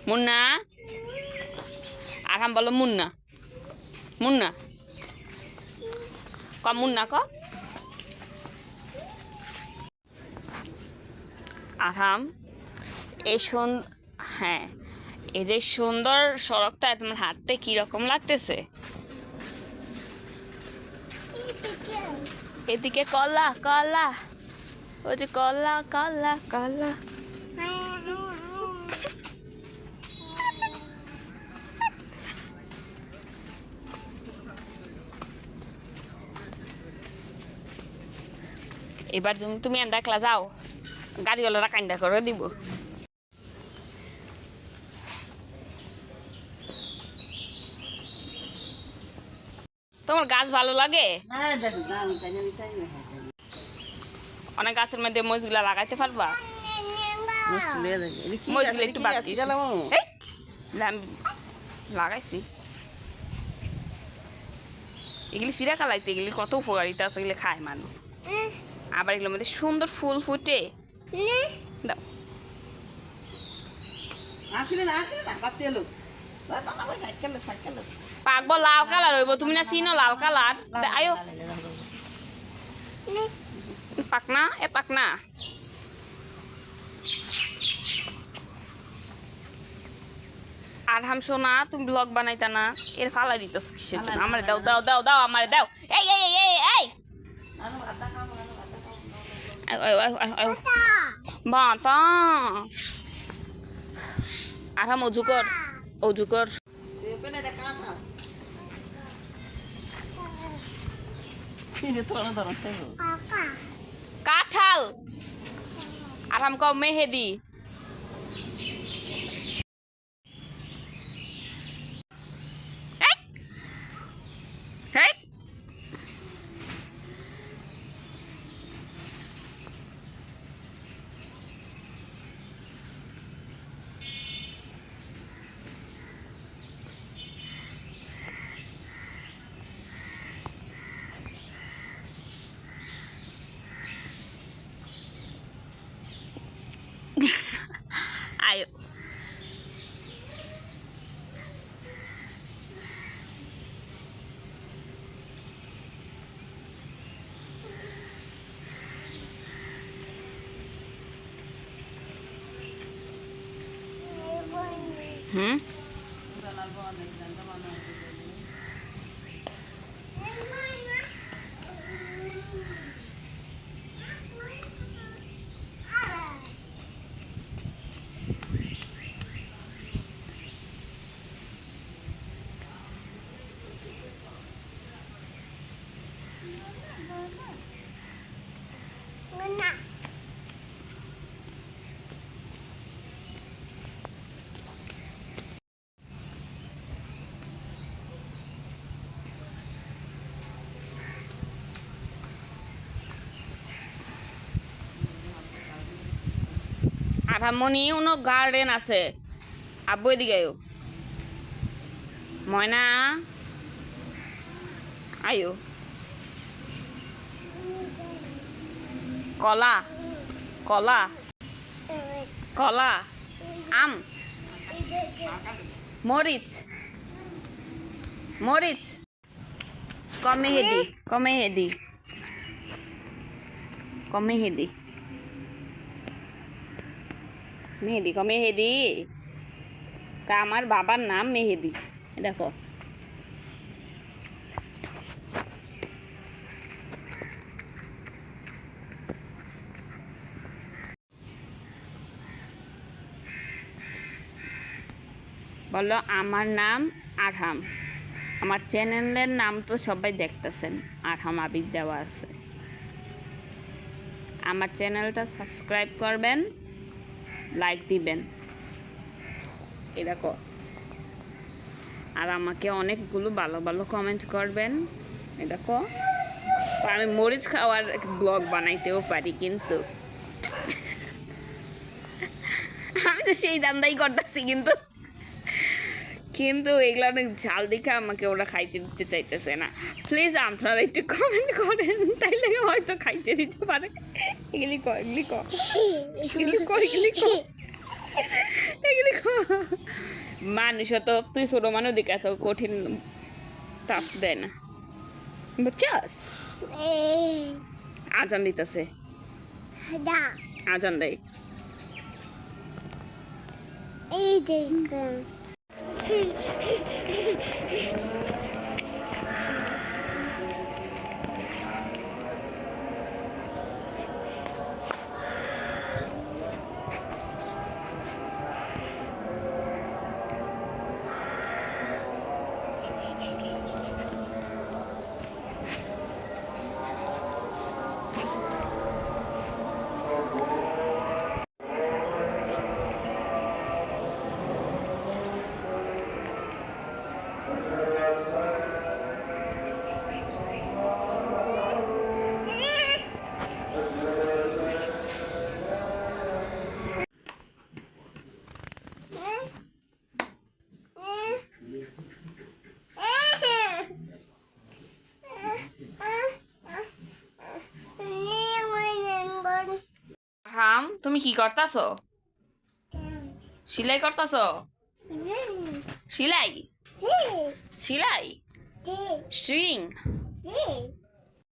মুন্না আরাম বলো মুন্না মুন্না ক মুন্না ক আরাম এই হ্যাঁ এই যে সুন্দর সড়কটা তোমার হাঁটতে কিরকম লাগতেছে? এদিকে কলা কলা ওই যে কলা কলা কলা এবার তুমি দেখলা যাও গাড়িওয়ালারা কাইন্দা করে দিব। তোমার গাছ ভালো লাগে? অনেক গাছের মধ্যে মরিচগুলা লাগাইতে পারবা? মরিচগুলো একটু বাড়তি লাগাইছি। এগুলি সিরা কালাইতে এগুলি কত উপকারিতা আছে, এগুলি খায় মানুষ। আবার এগুলোর মধ্যে সুন্দর ফুল ফুটে দাও। পাকবো লাল কালার হইব, তুমি না চিনো লাল কালার? আয়ো পাকনা এ পাকনা আর হাম সোনা তুমি ব্লগ বানাইতা না, এর ফালা দিতেছ কিসের জন্য? আমারে দাও দাও দাও দাও আমারে দাও। এই এই এই এই বাতা আর হাম অজু কর অজু কর। কাঁঠাল আর হাম কও মেহেদি। Ayo. আধামনি উনো গার্ডেন আছে, আব্বু এদিকে আয়ো। ময়না আয়ো। কলা কলা কলা আম মরিচ মরিচ কমে হেদি কমে হেদি কমে হেদি মেহেদি ক মেহেদি তা আমার বাবার নাম মেহেদি। দেখো বললো আমার নাম আরহাম। আমার চ্যানেলের নাম তো সবাই দেখতেছেন, আরহাম আবিদ দেওয়া আছে। আমার চ্যানেলটা সাবস্ক্রাইব করবেন, লাইক দিবেন। এই দেখো আর আমাকে অনেকগুলো ভালো ভালো কমেন্ট করবেন। এই দেখো আমি মরিচ খাওয়ার ব্লগ বানাইতেও পারি, কিন্তু আমি তো সেই দান্দাই করতেছি, কিন্তু কিন্তু এগুলো অনেক ঝাল দেখে আমাকে ওরা খাইতে দিতে চাইতেছে না। প্লিজ আপনারা একটু কমেন্ট করেন, তাইলে হয়তো খাইতে দিতে পারে। এগুলি ক এগুলি ক এগুলি ক এগুলি ক মানুষ তো তুই ছোট মানুষ দিকে এত কঠিন টাস্ক দেয় না বুঝছস আজান দিতেছে আজান দেয় এই দেখ হাম তুমি কি করতাছো সেলাই করতাছো সেলাই সেলাই সুইং